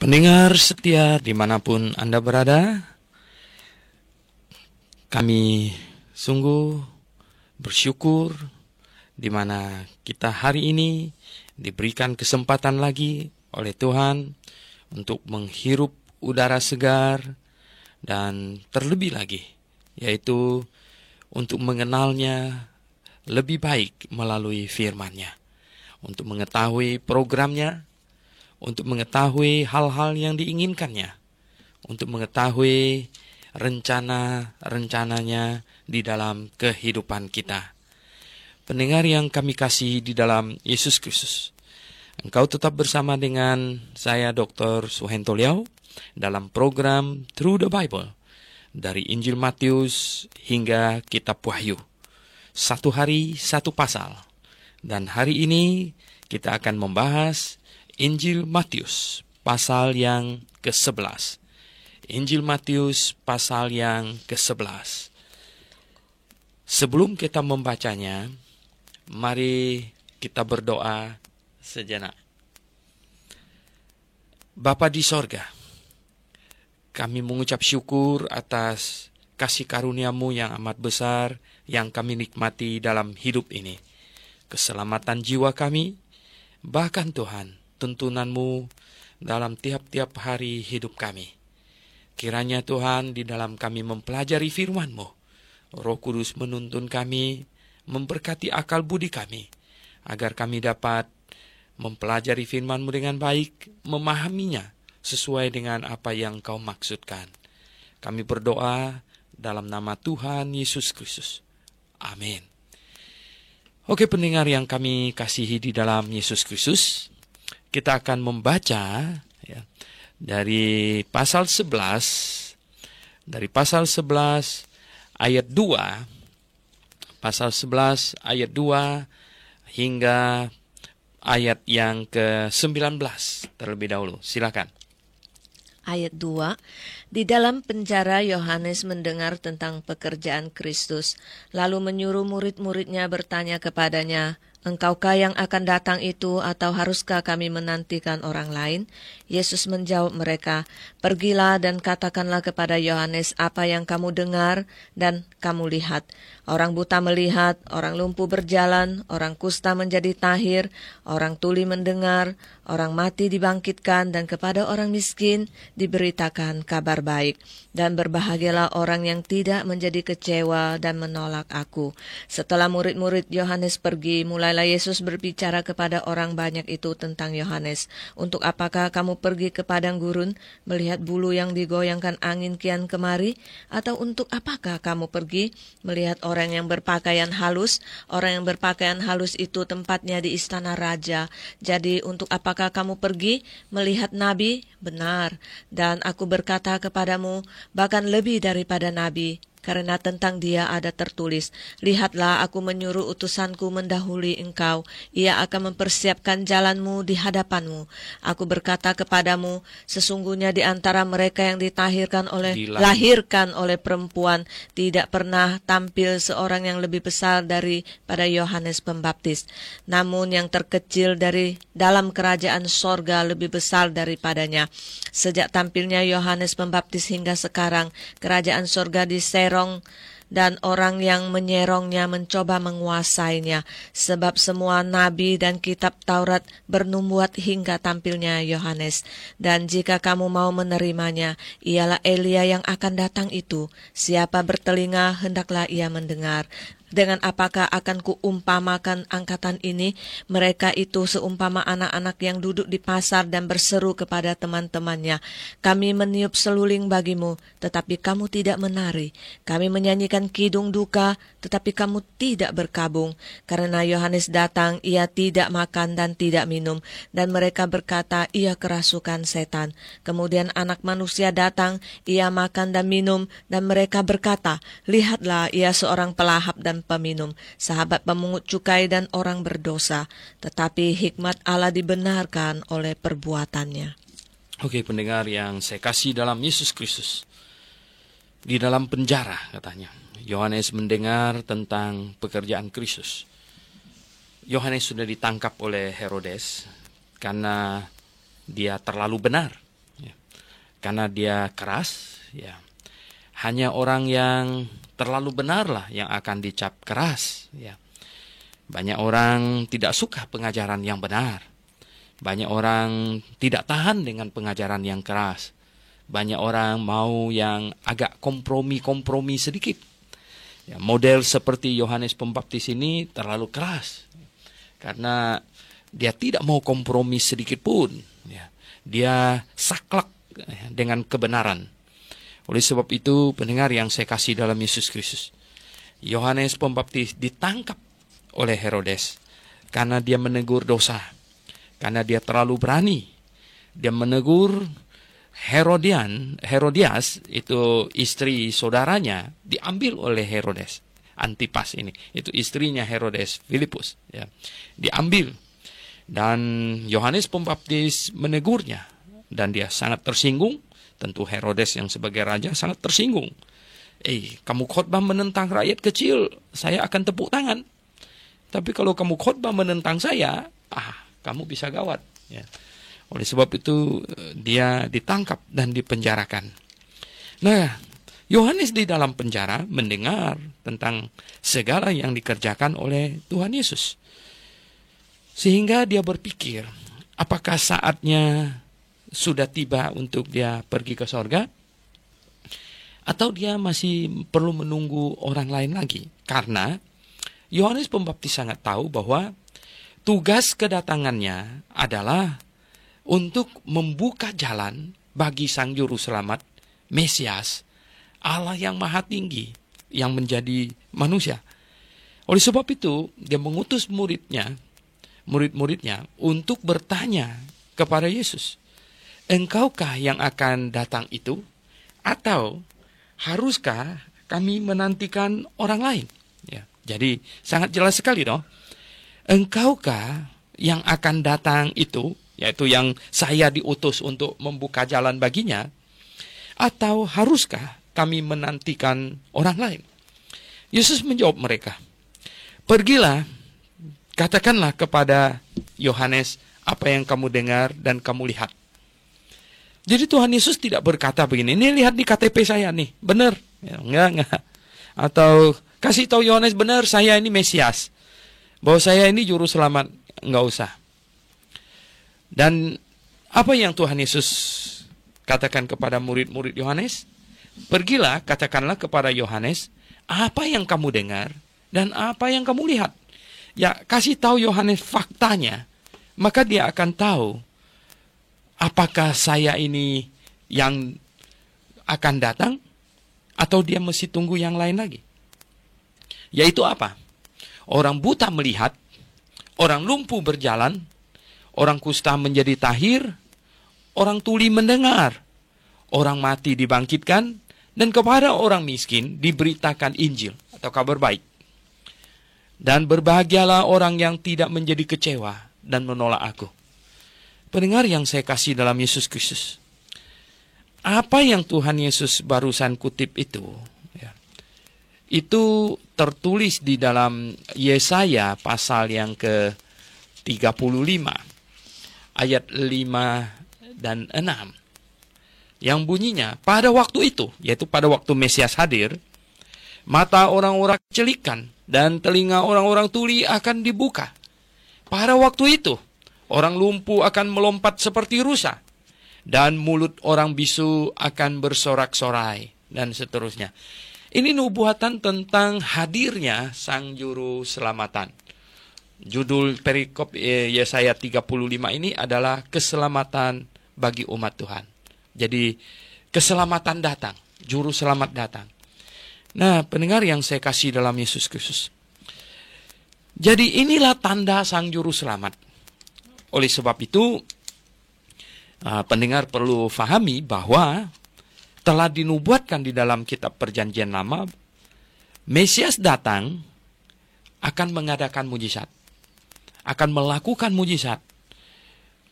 Pendengar setia dimanapun Anda berada, kami sungguh bersyukur di mana kita hari ini diberikan kesempatan lagi oleh Tuhan untuk menghirup udara segar dan terlebih lagi, yaitu untuk mengenalnya lebih baik melalui firman-Nya, untuk mengetahui programnya, untuk mengetahui hal-hal yang diinginkannya, untuk mengetahui rencana-rencananya di dalam kehidupan kita. Pendengar yang kami kasihi di dalam Yesus Kristus, engkau tetap bersama dengan saya Dr. Suhento Liau dalam program Through the Bible, dari Injil Matius hingga Kitab Wahyu. Satu hari, satu pasal. Dan hari ini kita akan membahas Injil Matius, pasal yang ke-11. Injil Matius, pasal yang ke-11. Sebelum kita membacanya, mari kita berdoa sejenak. Bapa di sorga, kami mengucap syukur atas kasih karunia-Mu yang amat besar yang kami nikmati dalam hidup ini. Keselamatan jiwa kami, bahkan Tuhan, tuntunan-Mu dalam tiap-tiap hari hidup kami. Kiranya Tuhan di dalam kami mempelajari firman-Mu, Roh Kudus menuntun kami, memberkati akal budi kami, agar kami dapat mempelajari firman-Mu dengan baik, memahaminya sesuai dengan apa yang Kau maksudkan. Kami berdoa dalam nama Tuhan Yesus Kristus. Amin. Oke, pendengar yang kami kasihi di dalam Yesus Kristus, kita akan membaca dari pasal 11, ayat 2, pasal 11 ayat 2 hingga ayat yang ke-19 terlebih dahulu. Silakan. Ayat 2, di dalam penjara Yohanes mendengar tentang pekerjaan Kristus, lalu menyuruh murid-muridnya bertanya kepadanya, "Engkaukah yang akan datang itu, atau haruskah kami menantikan orang lain?" Yesus menjawab mereka, "Pergilah dan katakanlah kepada Yohanes apa yang kamu dengar dan kamu lihat. Orang buta melihat, orang lumpuh berjalan, orang kusta menjadi tahir, orang tuli mendengar, orang mati dibangkitkan, dan kepada orang miskin diberitakan kabar baik. Dan berbahagialah orang yang tidak menjadi kecewa dan menolak aku." Setelah murid-murid Yohanes pergi, mulailah Yesus berbicara kepada orang banyak itu tentang Yohanes. "Untuk apakah kamu pergi ke padang gurun, melihat bulu yang digoyangkan angin kian kemari? Atau untuk apakah kamu pergi melihat orang yang berpakaian halus? Orang yang berpakaian halus itu tempatnya di istana raja. Jadi untuk apakah kamu pergi melihat nabi? Benar, dan aku berkata kepadamu, bahkan lebih daripada nabi. Karena tentang dia ada tertulis, 'Lihatlah, aku menyuruh utusanku mendahului engkau. Ia akan mempersiapkan jalanmu di hadapanmu.' Aku berkata kepadamu, sesungguhnya di antara mereka yang dilahirkan oleh perempuan, tidak pernah tampil seorang yang lebih besar daripada Yohanes Pembaptis. Namun yang terkecil dari dalam kerajaan sorga lebih besar daripadanya. Sejak tampilnya Yohanes Pembaptis hingga sekarang, kerajaan sorga diserong dan orang yang menyerongnya mencoba menguasainya, sebab semua nabi dan kitab Taurat bernubuat hingga tampilnya Yohanes. Dan jika kamu mau menerimanya, ialah Elia yang akan datang itu. Siapa bertelinga, hendaklah ia mendengar. Dengan apakah akan kuumpamakan angkatan ini? Mereka itu seumpama anak-anak yang duduk di pasar dan berseru kepada teman-temannya, 'Kami meniup seluling bagimu, tetapi kamu tidak menari. Kami menyanyikan kidung duka, tetapi kamu tidak berkabung. Karena Yohanes datang, ia tidak makan dan tidak minum, dan mereka berkata, ia kerasukan setan. Kemudian anak manusia datang, ia makan dan minum, dan mereka berkata, lihatlah, ia seorang pelahap dan peminum, sahabat pemungut cukai dan orang berdosa. Tetapi hikmat Allah dibenarkan oleh perbuatannya." Oke, pendengar yang saya kasih dalam Yesus Kristus, di dalam penjara katanya, Yohanes mendengar tentang pekerjaan Kristus. Yohanes sudah ditangkap oleh Herodes karena dia terlalu benar. karena dia keras, ya. Hanya orang yang terlalu benarlah yang akan dicap keras, ya. Banyak orang tidak suka pengajaran yang benar. Banyak orang tidak tahan dengan pengajaran yang keras. Banyak orang mau yang agak kompromi sedikit. Ya, model seperti Yohanes Pembaptis ini terlalu keras. Karena dia tidak mau kompromi sedikit pun. Ya. Dia saklek dengan kebenaran. Oleh sebab itu, pendengar yang saya kasih dalam Yesus Kristus, Yohanes Pembaptis ditangkap oleh Herodes karena dia menegur dosa, karena dia terlalu berani. Dia menegur Herodias, itu istri saudaranya, diambil oleh Herodes. Antipas ini, itu istrinya Herodes Filipus, ya, diambil. Dan Yohanes Pembaptis menegurnya, dan dia sangat tersinggung. Tentu Herodes yang sebagai raja sangat tersinggung. Kamu khotbah menentang rakyat kecil, saya akan tepuk tangan. Tapi kalau kamu khotbah menentang saya, kamu bisa gawat. Ya. Oleh sebab itu dia ditangkap dan dipenjarakan. Nah, Yohanes di dalam penjara mendengar tentang segala yang dikerjakan oleh Tuhan Yesus. Sehingga dia berpikir, apakah saatnya sudah tiba untuk dia pergi ke sorga? Atau dia masih perlu menunggu orang lain lagi? Karena Yohanes Pembaptis sangat tahu bahwa tugas kedatangannya adalah untuk membuka jalan bagi Sang Juru Selamat, Mesias, Allah yang Maha Tinggi, yang menjadi manusia. Oleh sebab itu, dia mengutus murid-muridnya untuk bertanya kepada Yesus, engkaukah yang akan datang itu? Atau haruskah kami menantikan orang lain? Ya. Jadi sangat jelas sekali dong. Engkaukah yang akan datang itu, yaitu yang saya diutus untuk membuka jalan baginya, atau haruskah kami menantikan orang lain? Yesus menjawab mereka, pergilah, katakanlah kepada Yohanes apa yang kamu dengar dan kamu lihat. Jadi Tuhan Yesus tidak berkata begini, ini lihat di KTP saya nih, benar. Ya, enggak. Atau kasih tahu Yohanes, benar saya ini Mesias, bahwa saya ini juru selamat. Enggak usah. Dan apa yang Tuhan Yesus katakan kepada murid-murid Yohanes? Pergilah, katakanlah kepada Yohanes apa yang kamu dengar dan apa yang kamu lihat. Ya, kasih tahu Yohanes faktanya, maka dia akan tahu apakah saya ini yang akan datang atau dia mesti tunggu yang lain lagi. Yaitu apa? Orang buta melihat, orang lumpuh berjalan, orang kusta menjadi tahir, orang tuli mendengar, orang mati dibangkitkan, dan kepada orang miskin diberitakan Injil atau kabar baik. Dan berbahagialah orang yang tidak menjadi kecewa dan menolak aku. Pendengar yang saya kasih dalam Yesus Kristus, apa yang Tuhan Yesus barusan kutip itu, itu tertulis di dalam Yesaya pasal yang ke-35, ayat 5 dan 6. Yang bunyinya, pada waktu itu, yaitu pada waktu Mesias hadir, mata orang-orang celikan dan telinga orang-orang tuli akan dibuka. Pada waktu itu, orang lumpuh akan melompat seperti rusa, dan mulut orang bisu akan bersorak-sorai, dan seterusnya. Ini nubuatan tentang hadirnya Sang Juru Selamatan. Judul perikop Yesaya 35 ini adalah keselamatan bagi umat Tuhan. Jadi keselamatan datang, Juru Selamat datang. Nah, pendengar yang saya kasih dalam Yesus Kristus, jadi inilah tanda Sang Juru Selamat. Oleh sebab itu, pendengar perlu fahami bahwa telah dinubuatkan di dalam kitab Perjanjian Lama, Mesias datang akan mengadakan mujizat, akan melakukan mujizat,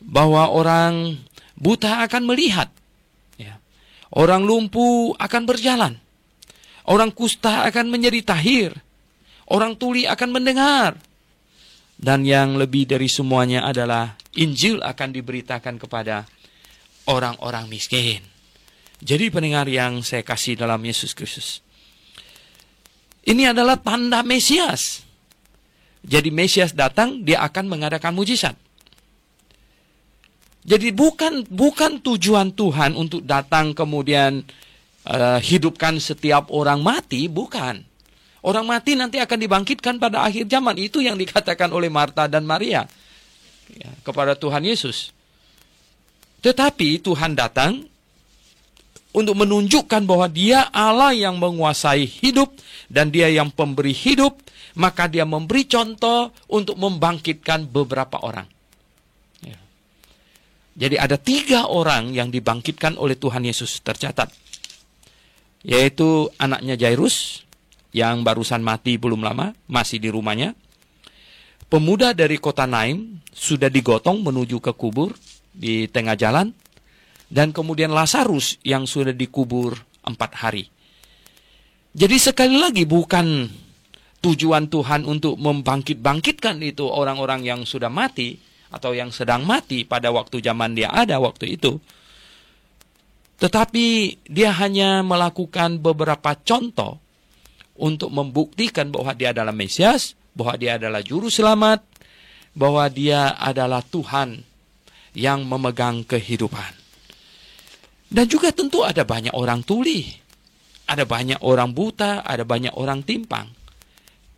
bahwa orang buta akan melihat, orang lumpuh akan berjalan, orang kusta akan menjadi tahir, orang tuli akan mendengar, dan yang lebih dari semuanya adalah Injil akan diberitakan kepada orang-orang miskin. Jadi pendengar yang saya kasih dalam Yesus Kristus, ini adalah tanda Mesias. Jadi Mesias datang, dia akan mengadakan mujizat. Jadi bukan tujuan Tuhan untuk datang kemudian hidupkan setiap orang mati, bukan. Orang mati nanti akan dibangkitkan pada akhir zaman. Itu yang dikatakan oleh Marta dan Maria kepada Tuhan Yesus. Tetapi Tuhan datang untuk menunjukkan bahwa dia Allah yang menguasai hidup dan dia yang pemberi hidup, maka dia memberi contoh untuk membangkitkan beberapa orang. Jadi ada 3 orang yang dibangkitkan oleh Tuhan Yesus tercatat. Yaitu anaknya Jairus, yang barusan mati belum lama, masih di rumahnya. Pemuda dari kota Naim, sudah digotong menuju ke kubur di tengah jalan. Dan kemudian Lazarus yang sudah dikubur 4 hari. Jadi sekali lagi bukan tujuan Tuhan untuk membangkitkan itu orang-orang yang sudah mati, atau yang sedang mati pada waktu zaman dia ada waktu itu. Tetapi dia hanya melakukan beberapa contoh untuk membuktikan bahwa dia adalah Mesias, bahwa dia adalah juru selamat, bahwa dia adalah Tuhan yang memegang kehidupan. Dan juga tentu ada banyak orang tuli, ada banyak orang buta, ada banyak orang timpang.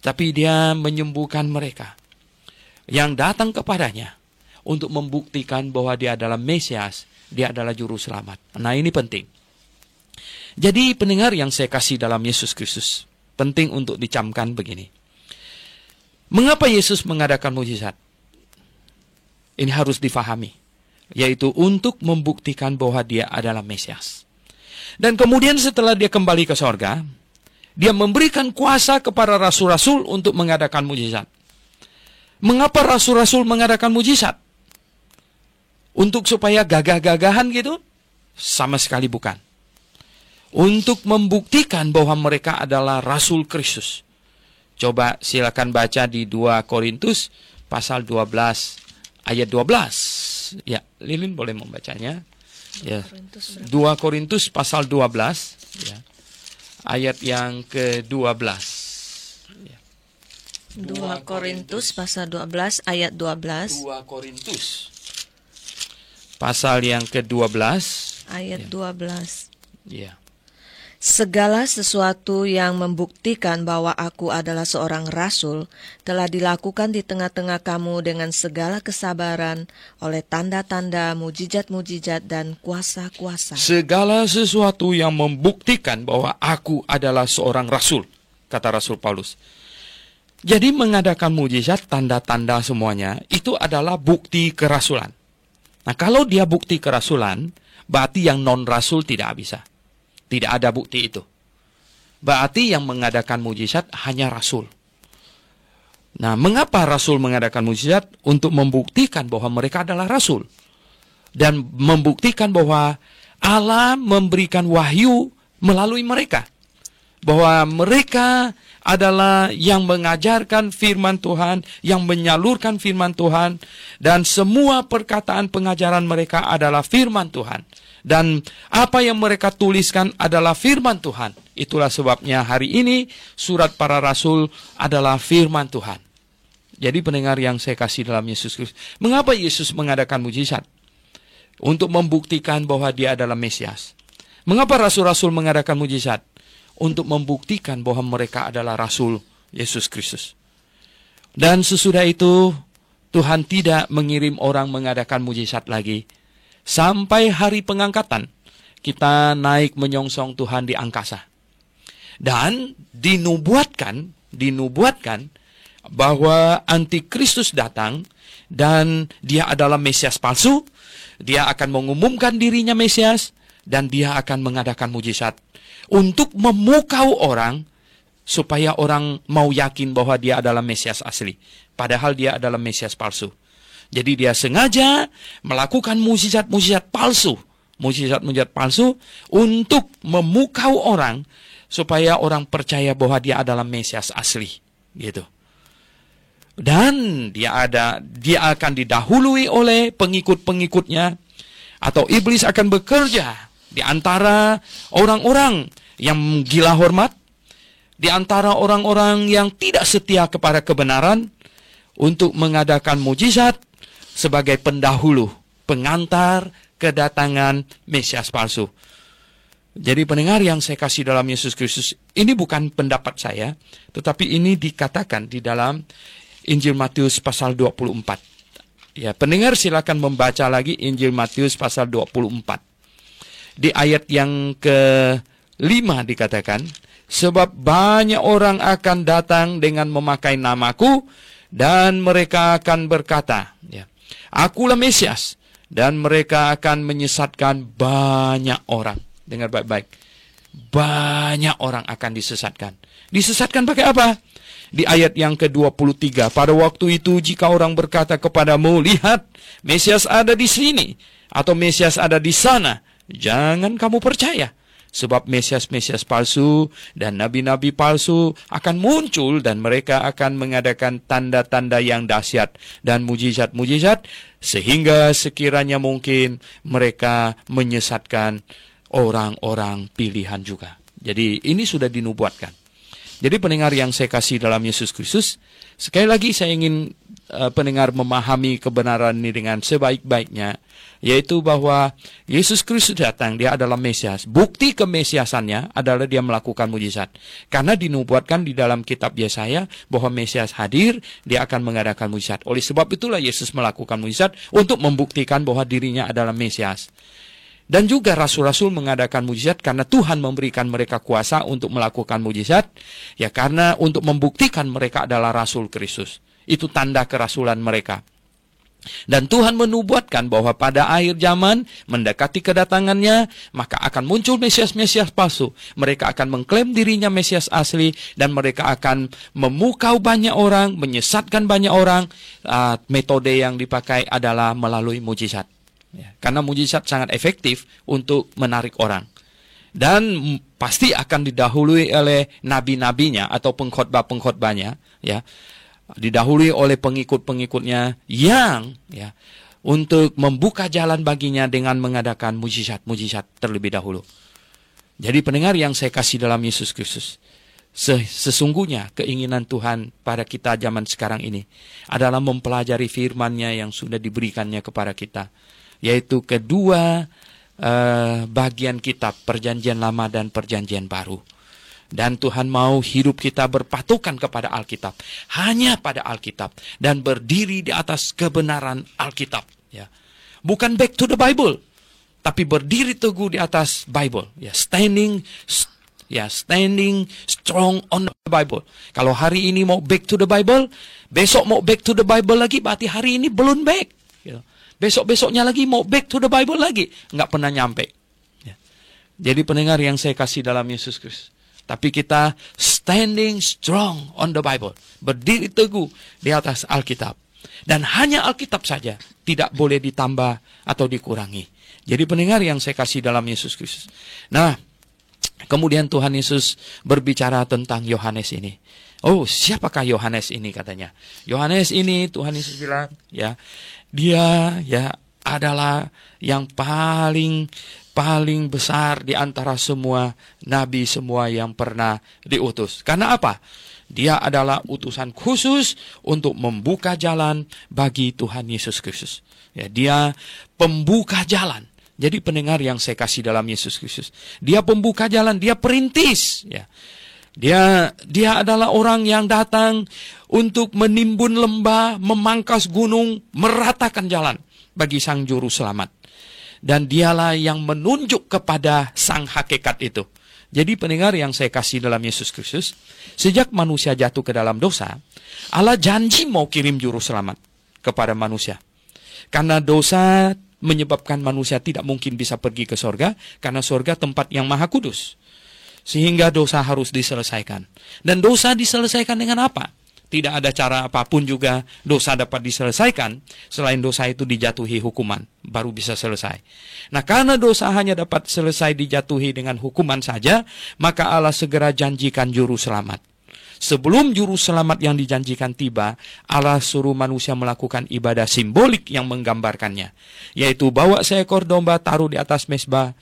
Tapi dia menyembuhkan mereka yang datang kepadanya untuk membuktikan bahwa dia adalah Mesias, dia adalah juru selamat. Nah, ini penting. Jadi pendengar yang saya kasih dalam Yesus Kristus, penting untuk dicamkan begini. Mengapa Yesus mengadakan mujizat? Ini harus difahami, yaitu untuk membuktikan bahwa dia adalah Mesias. Dan kemudian setelah dia kembali ke sorga, dia memberikan kuasa kepada rasul-rasul untuk mengadakan mujizat. Mengapa rasul-rasul mengadakan mujizat? Untuk supaya gagah-gagahan gitu? Sama sekali bukan. Untuk membuktikan bahwa mereka adalah Rasul Kristus. Coba silakan baca di 2 Korintus pasal 12 ayat 12. Ya, Lilin boleh membacanya. Ya. 2 Korintus pasal 12 ya. Ayat yang ke-12. Ya. 2 Korintus pasal 12 ayat 12. 2 Korintus pasal yang ke-12 ayat 12. Ya. Segala sesuatu yang membuktikan bahwa aku adalah seorang rasul telah dilakukan di tengah-tengah kamu dengan segala kesabaran oleh tanda-tanda, mujizat-mujizat dan kuasa-kuasa. Segala sesuatu yang membuktikan bahwa aku adalah seorang rasul, kata Rasul Paulus. Jadi mengadakan mujizat, tanda-tanda semuanya itu adalah bukti kerasulan. Nah, kalau dia bukti kerasulan, berarti yang non-rasul tidak bisa. Tidak ada bukti itu. Berarti yang mengadakan mujizat hanya rasul. Nah, mengapa rasul mengadakan mujizat? Untuk membuktikan bahwa mereka adalah rasul. Dan membuktikan bahwa Allah memberikan wahyu melalui mereka. Bahwa mereka adalah yang mengajarkan firman Tuhan, yang menyalurkan firman Tuhan, dan semua perkataan pengajaran mereka adalah firman Tuhan. Dan apa yang mereka tuliskan adalah firman Tuhan. Itulah sebabnya hari ini surat para rasul adalah firman Tuhan. Jadi pendengar yang saya kasih dalam Yesus Kristus, mengapa Yesus mengadakan mujizat? Untuk membuktikan bahwa dia adalah Mesias. Mengapa rasul-rasul mengadakan mujizat? Untuk membuktikan bahwa mereka adalah rasul Yesus Kristus. Dan sesudah itu, Tuhan tidak mengirim orang mengadakan mujizat lagi. Sampai hari pengangkatan, kita naik menyongsong Tuhan di angkasa. Dan dinubuatkan bahwa antikristus datang dan dia adalah Mesias palsu. Dia akan mengumumkan dirinya Mesias dan dia akan mengadakan mujizat untuk memukau orang supaya orang mau yakin bahwa dia adalah Mesias asli. Padahal dia adalah Mesias palsu. Jadi dia sengaja melakukan mujizat-mujizat palsu untuk memukau orang supaya orang percaya bahwa dia adalah Mesias asli, gitu. Dan dia akan didahului oleh pengikut-pengikutnya, atau iblis akan bekerja di antara orang-orang yang gila hormat, di antara orang-orang yang tidak setia kepada kebenaran, untuk mengadakan mujizat sebagai pendahulu, pengantar kedatangan Mesias palsu. Jadi pendengar yang saya kasih dalam Yesus Kristus, ini bukan pendapat saya, tetapi ini dikatakan di dalam Injil Matius pasal 24. Ya, pendengar silakan membaca lagi Injil Matius pasal 24. Di ayat yang ke-5 dikatakan, sebab banyak orang akan datang dengan memakai namaku, dan mereka akan berkata, ya, akulah Mesias, dan mereka akan menyesatkan banyak orang. Dengar baik-baik. Banyak orang akan disesatkan. Disesatkan pakai apa? Di ayat yang ke-23. Pada waktu itu jika orang berkata kepadamu, lihat, Mesias ada di sini, atau Mesias ada di sana, jangan kamu percaya. Sebab Mesias-Mesias palsu dan nabi-nabi palsu akan muncul, dan mereka akan mengadakan tanda-tanda yang dahsyat dan mujizat-mujizat, sehingga sekiranya mungkin mereka menyesatkan orang-orang pilihan juga. Jadi ini sudah dinubuatkan. Jadi pendengar yang saya kasih dalam Yesus Kristus, sekali lagi saya ingin pendengar memahami kebenaran ini dengan sebaik-baiknya, yaitu bahwa Yesus Kristus datang, dia adalah Mesias. Bukti kemesiasannya adalah dia melakukan mujizat. Karena dinubuatkan di dalam kitab Yesaya bahwa Mesias hadir, dia akan mengadakan mujizat. Oleh sebab itulah Yesus melakukan mujizat untuk membuktikan bahwa dirinya adalah Mesias. Dan juga rasul-rasul mengadakan mujizat karena Tuhan memberikan mereka kuasa untuk melakukan mujizat, ya karena untuk membuktikan mereka adalah rasul Kristus. Itu tanda kerasulan mereka. Dan Tuhan menubuatkan bahwa pada akhir zaman mendekati kedatangannya, maka akan muncul Mesias-Mesias palsu. Mereka akan mengklaim dirinya Mesias asli, dan mereka akan memukau banyak orang, menyesatkan banyak orang. Metode yang dipakai adalah melalui mujizat. Ya, karena mujizat sangat efektif untuk menarik orang. Dan pasti akan didahului oleh nabi-nabinya atau pengkhotbah-pengkhotbahnya, ya. Didahului oleh pengikut-pengikutnya yang ya untuk membuka jalan baginya dengan mengadakan mujizat-mujizat terlebih dahulu. Jadi pendengar yang saya kasih dalam Yesus Kristus, sesungguhnya keinginan Tuhan pada kita zaman sekarang ini adalah mempelajari firman-Nya yang sudah diberikannya kepada kita, yaitu kedua bagian kitab, Perjanjian Lama dan Perjanjian Baru. Dan Tuhan mau hidup kita berpatokan kepada Alkitab, hanya pada Alkitab, dan berdiri di atas kebenaran Alkitab. Ya. Bukan back to the Bible, tapi berdiri teguh di atas Bible. Ya, standing strong on the Bible. Kalau hari ini mau back to the Bible, besok mau back to the Bible lagi, berarti hari ini belum back. Ya. Besok-besoknya lagi mau back to the Bible lagi, nggak pernah nyampe. Ya. Jadi pendengar yang saya kasih dalam Yesus Kristus, tapi kita standing strong on the Bible. Berdiri teguh di atas Alkitab. Dan hanya Alkitab saja, tidak boleh ditambah atau dikurangi. Jadi pendengar yang saya kasih dalam Yesus Kristus. Nah, kemudian Tuhan Yesus berbicara tentang Yohanes ini. Oh, siapakah Yohanes ini katanya? Yohanes ini Tuhan Yesus bilang, ya, dia ya adalah yang paling besar di antara semua nabi semua yang pernah diutus. Karena apa? Dia adalah utusan khusus untuk membuka jalan bagi Tuhan Yesus Kristus. Ya, dia pembuka jalan. Jadi pendengar yang saya kasih dalam Yesus Kristus, dia pembuka jalan, dia perintis. Ya. Dia adalah orang yang datang untuk menimbun lembah, memangkas gunung, meratakan jalan bagi sang juru selamat. Dan dialah yang menunjuk kepada sang hakikat itu. Jadi pendengar yang saya kasih dalam Yesus Kristus, sejak manusia jatuh ke dalam dosa, Allah janji mau kirim juru selamat kepada manusia. Karena dosa menyebabkan manusia tidak mungkin bisa pergi ke sorga, karena sorga tempat yang maha kudus. Sehingga dosa harus diselesaikan. Dan dosa diselesaikan dengan apa? Tidak ada cara apapun juga dosa dapat diselesaikan selain dosa itu dijatuhi hukuman, baru bisa selesai. Nah, karena dosa hanya dapat selesai dijatuhi dengan hukuman saja, maka Allah segera janjikan juru selamat. Sebelum juru selamat yang dijanjikan tiba, Allah suruh manusia melakukan ibadah simbolik yang menggambarkannya, yaitu bawa seekor domba taruh di atas mezbah,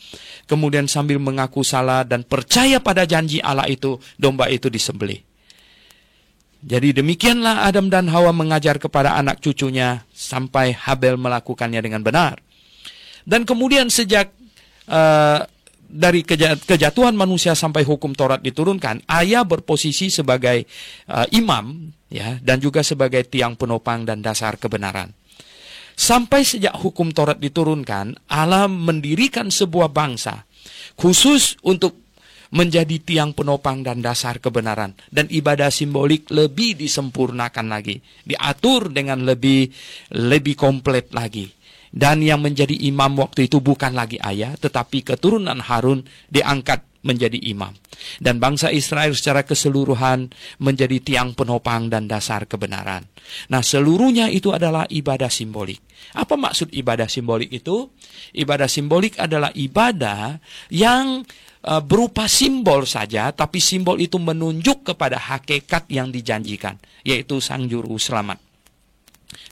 kemudian sambil mengaku salah dan percaya pada janji Allah itu, domba itu disembelih. Jadi demikianlah Adam dan Hawa mengajar kepada anak cucunya sampai Habel melakukannya dengan benar. Dan kemudian sejak dari kejatuhan manusia sampai hukum Taurat diturunkan, ayah berposisi sebagai imam, ya, dan juga sebagai tiang penopang dan dasar kebenaran. Sampai sejak hukum Taurat diturunkan, Allah mendirikan sebuah bangsa khusus untuk menjadi tiang penopang dan dasar kebenaran. Dan ibadah simbolik lebih disempurnakan lagi, diatur dengan lebih komplit lagi. Dan yang menjadi imam waktu itu bukan lagi ayah, tetapi keturunan Harun diangkat menjadi imam. Dan bangsa Israel secara keseluruhan menjadi tiang penopang dan dasar kebenaran. Nah, seluruhnya itu adalah ibadah simbolik. Apa maksud ibadah simbolik itu? Ibadah simbolik adalah ibadah yang berupa simbol saja, tapi simbol itu menunjuk kepada hakikat yang dijanjikan, yaitu Sang Juru Selamat.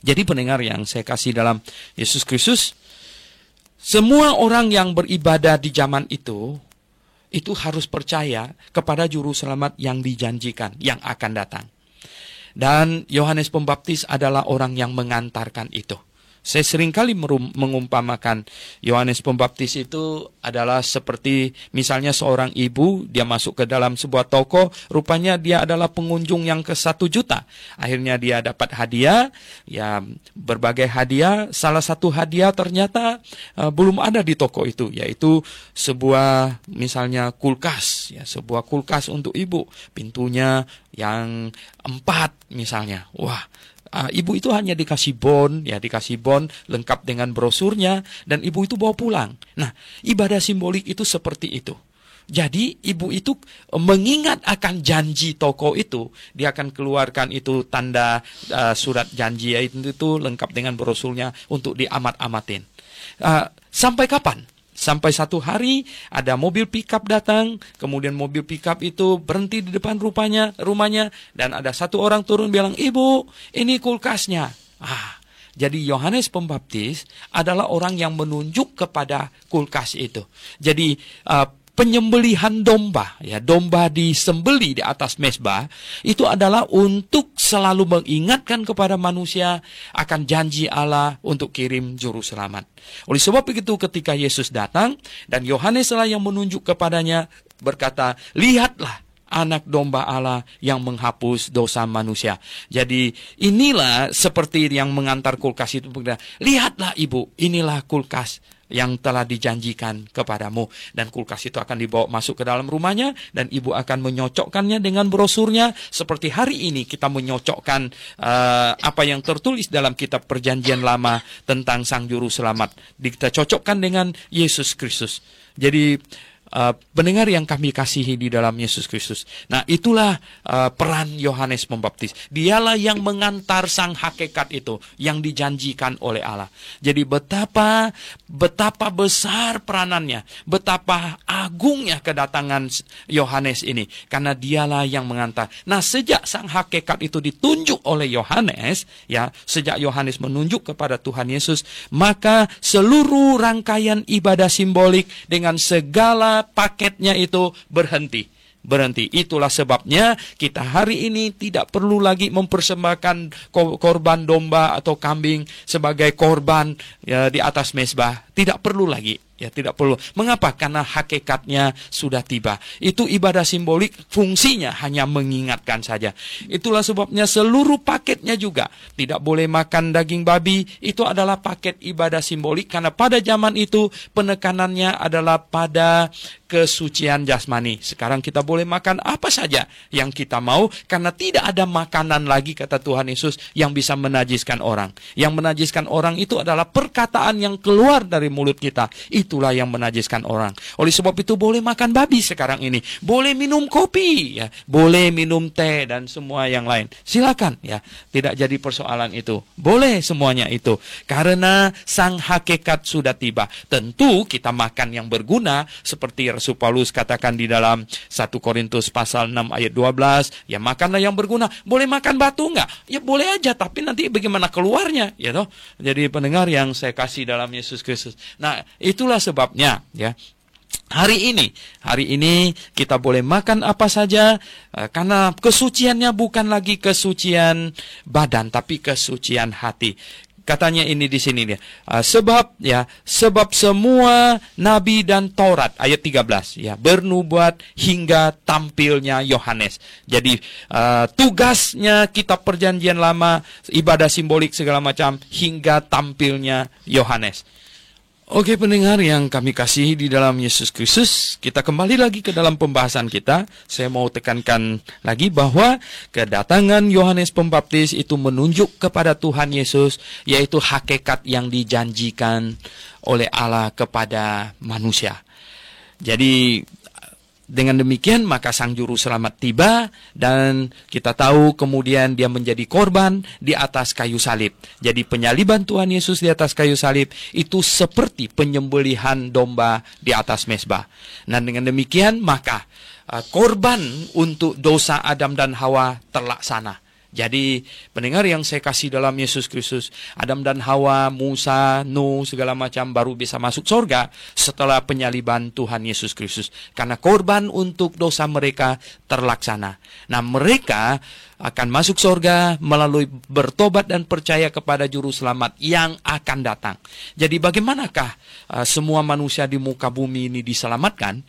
Jadi pendengar yang saya kasih dalam Yesus Kristus, semua orang yang beribadah di zaman itu harus percaya kepada Juru Selamat yang dijanjikan, yang akan datang. Dan Yohanes Pembaptis adalah orang yang mengantarkan itu. Saya seringkali mengumpamakan Yohanes Pembaptis itu adalah seperti misalnya seorang ibu, dia masuk ke dalam sebuah toko, rupanya dia adalah pengunjung yang ke-1 juta. Akhirnya dia dapat hadiah, ya berbagai hadiah, salah satu hadiah ternyata belum ada di toko itu, yaitu sebuah misalnya kulkas, ya sebuah kulkas untuk ibu, pintunya yang 4 misalnya. Wah, ibu itu hanya dikasih bon lengkap dengan brosurnya, dan ibu itu bawa pulang. Nah, ibadah simbolik itu seperti itu. Jadi ibu itu mengingat akan janji toko itu, dia akan keluarkan itu tanda surat janji itu lengkap dengan brosurnya untuk diamat-amatin. Sampai kapan? Sampai satu hari ada mobil pickup datang, kemudian mobil pickup itu berhenti di depan rumahnya, dan ada satu orang turun bilang, "Ibu, ini kulkasnya." Jadi Yohanes Pembaptis adalah orang yang menunjuk kepada kulkas itu. Jadi penyembelihan domba, ya domba disembeli di atas mezbah, itu adalah untuk selalu mengingatkan kepada manusia akan janji Allah untuk kirim juru selamat. Oleh sebab itu ketika Yesus datang dan Yohanes lah yang menunjuk kepadanya, berkata, "Lihatlah anak domba Allah yang menghapus dosa manusia." Jadi inilah seperti yang mengantar kulkas itu. "Lihatlah ibu, inilah kulkas yang telah dijanjikan kepadamu." Dan kulkas itu akan dibawa masuk ke dalam rumahnya, dan ibu akan menyocokkannya dengan brosurnya. Seperti hari ini kita menyocokkan apa yang tertulis dalam kitab Perjanjian Lama tentang Sang Juru Selamat. Kita cocokkan dengan Yesus Kristus. Jadi pendengar yang kami kasihi di dalam Yesus Kristus. Nah, itulah peran Yohanes Pembaptis. Dialah yang mengantar sang hakikat itu yang dijanjikan oleh Allah. Jadi betapa besar peranannya, betapa agungnya kedatangan Yohanes ini, karena dialah yang mengantar. Nah, sejak sang hakikat itu ditunjuk oleh Yohanes, ya, sejak Yohanes menunjuk kepada Tuhan Yesus, maka seluruh rangkaian ibadah simbolik dengan segala paketnya itu berhenti. Itulah sebabnya kita hari ini tidak perlu lagi mempersembahkan korban domba atau kambing sebagai korban di atas mezbah. Tidak perlu lagi. Ya, tidak perlu. Mengapa? Karena hakikatnya sudah tiba. Itu ibadah simbolik, fungsinya hanya mengingatkan saja. Itulah sebabnya seluruh paketnya juga. Tidak boleh makan daging babi, itu adalah paket ibadah simbolik. Karena pada zaman itu penekanannya adalah pada kesucian jasmani. Sekarang kita boleh makan apa saja yang kita mau, karena tidak ada makanan lagi, kata Tuhan Yesus, yang bisa menajiskan orang. Yang menajiskan orang itu adalah perkataan yang keluar dari mulut kita. Itu itulah yang menajiskan orang. Oleh sebab itu boleh makan babi sekarang ini, boleh minum kopi, ya, boleh minum teh dan semua yang lain. Silakan, ya, tidak jadi persoalan itu. Boleh semuanya itu, karena sang hakikat sudah tiba. Tentu kita makan yang berguna, seperti Rasul Paulus katakan di dalam 1 Korintus pasal 6 ayat 12, ya makanlah yang berguna. Boleh makan batu enggak? Ya boleh aja, tapi nanti bagaimana keluarnya, ya toh. Jadi pendengar yang saya kasih dalam Yesus Kristus. Nah, itulah sebabnya, ya. Hari ini kita boleh makan apa saja, karena kesuciannya bukan lagi kesucian badan, tapi kesucian hati. Katanya ini di sini dia. Sebab semua nabi dan Taurat ayat 13 ya bernubuat hingga tampilnya Yohanes. Jadi tugasnya kitab Perjanjian Lama, ibadah simbolik segala macam hingga tampilnya Yohanes. Oke pendengar yang kami kasihi di dalam Yesus Kristus, kita kembali lagi ke dalam pembahasan kita. Saya mau tekankan lagi bahwa kedatangan Yohanes Pembaptis itu menunjuk kepada Tuhan Yesus, yaitu hakikat yang dijanjikan oleh Allah kepada manusia. Jadi dengan demikian maka Sang Juru Selamat tiba dan kita tahu kemudian dia menjadi korban di atas kayu salib. Jadi penyaliban Tuhan Yesus di atas kayu salib itu seperti penyembelihan domba di atas mezbah. Nah dengan demikian maka korban untuk dosa Adam dan Hawa terlaksana. Jadi pendengar yang saya kasih dalam Yesus Kristus, Adam dan Hawa, Musa, Nuh, segala macam baru bisa masuk surga setelah penyaliban Tuhan Yesus Kristus. Karena korban untuk dosa mereka terlaksana. Nah mereka akan masuk surga melalui bertobat dan percaya kepada Juru Selamat yang akan datang. Jadi bagaimanakah semua manusia di muka bumi ini diselamatkan?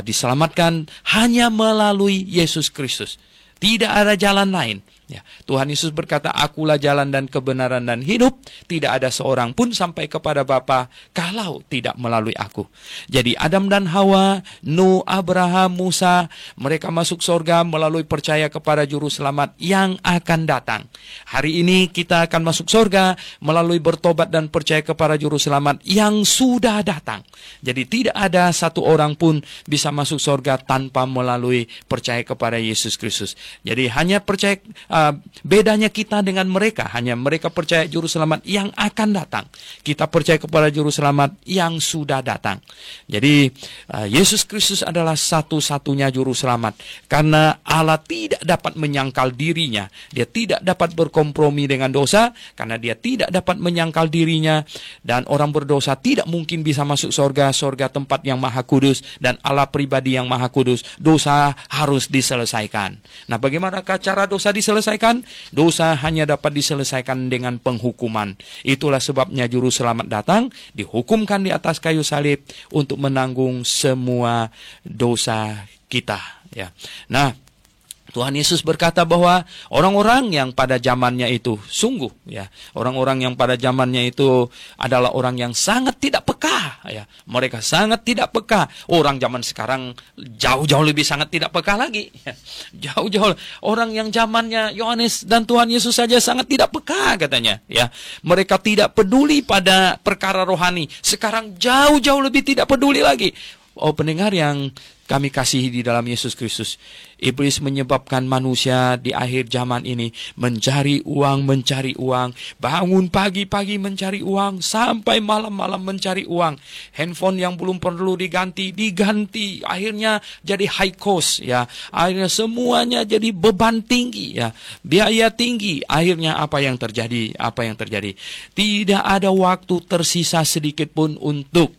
Diselamatkan hanya melalui Yesus Kristus. Tidak ada jalan lain. Ya, Tuhan Yesus berkata, akulah jalan dan kebenaran dan hidup. Tidak ada seorang pun sampai kepada Bapa kalau tidak melalui aku. Jadi Adam dan Hawa, Nuh, Abraham, Musa, mereka masuk surga melalui percaya kepada Juru Selamat yang akan datang. Hari ini kita akan masuk surga melalui bertobat dan percaya kepada Juru Selamat yang sudah datang. Jadi tidak ada satu orang pun bisa masuk surga tanpa melalui percaya kepada Yesus Kristus. Jadi hanya percaya, bedanya kita dengan mereka, hanya mereka percaya Juru Selamat yang akan datang. Kita percaya kepada Juru Selamat yang sudah datang. Jadi Yesus Kristus adalah satu-satunya Juru Selamat. Karena Allah tidak dapat menyangkal dirinya. Dia tidak dapat berkompromi dengan dosa, karena dia tidak dapat menyangkal dirinya. Dan orang berdosa tidak mungkin bisa masuk surga, surga tempat yang maha kudus, dan Allah pribadi yang maha kudus. Dosa harus diselesaikan. Nah bagaimanakah cara dosa diselesaikan? Dosa hanya dapat diselesaikan dengan penghukuman. Itulah sebabnya Juru Selamat datang, dihukumkan di atas kayu salib untuk menanggung semua dosa kita. Ya. Nah, Tuhan Yesus berkata bahwa orang-orang yang pada zamannya itu sungguh ya, orang-orang yang pada zamannya itu adalah orang yang sangat tidak peka ya. Mereka sangat tidak peka. Orang zaman sekarang jauh-jauh lebih sangat tidak peka lagi. Ya. Jauh-jauh orang yang zamannya Yohanes dan Tuhan Yesus saja sangat tidak peka katanya ya. Mereka tidak peduli pada perkara rohani. Sekarang jauh-jauh lebih tidak peduli lagi. Oh pendengar yang kami kasihi di dalam Yesus Kristus, iblis menyebabkan manusia di akhir zaman ini mencari uang, bangun pagi-pagi mencari uang, sampai malam-malam mencari uang. Handphone yang belum perlu diganti, akhirnya jadi high cost ya. Akhirnya semuanya jadi beban tinggi ya, biaya tinggi. Akhirnya apa yang terjadi? Tidak ada waktu tersisa sedikit pun untuk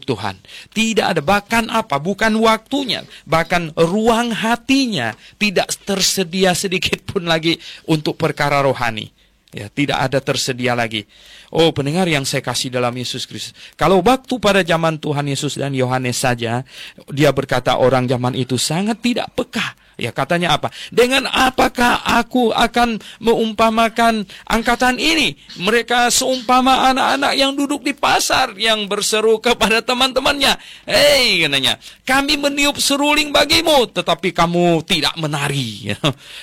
Tuhan. Tidak ada, bahkan bukan waktunya, bahkan ruang hatinya tidak tersedia sedikit pun lagi untuk perkara rohani. Ya, tidak ada tersedia lagi. Oh, pendengar yang saya kasih dalam Yesus Kristus. Kalau waktu pada zaman Tuhan Yesus dan Yohanes saja, dia berkata orang zaman itu sangat tidak peka. Ya, katanya apa? Dengan apakah aku akan meumpamakan angkatan ini? Mereka seumpama anak-anak yang duduk di pasar yang berseru kepada teman-temannya. Hei, katanya, kami meniup seruling bagimu, tetapi kamu tidak menari.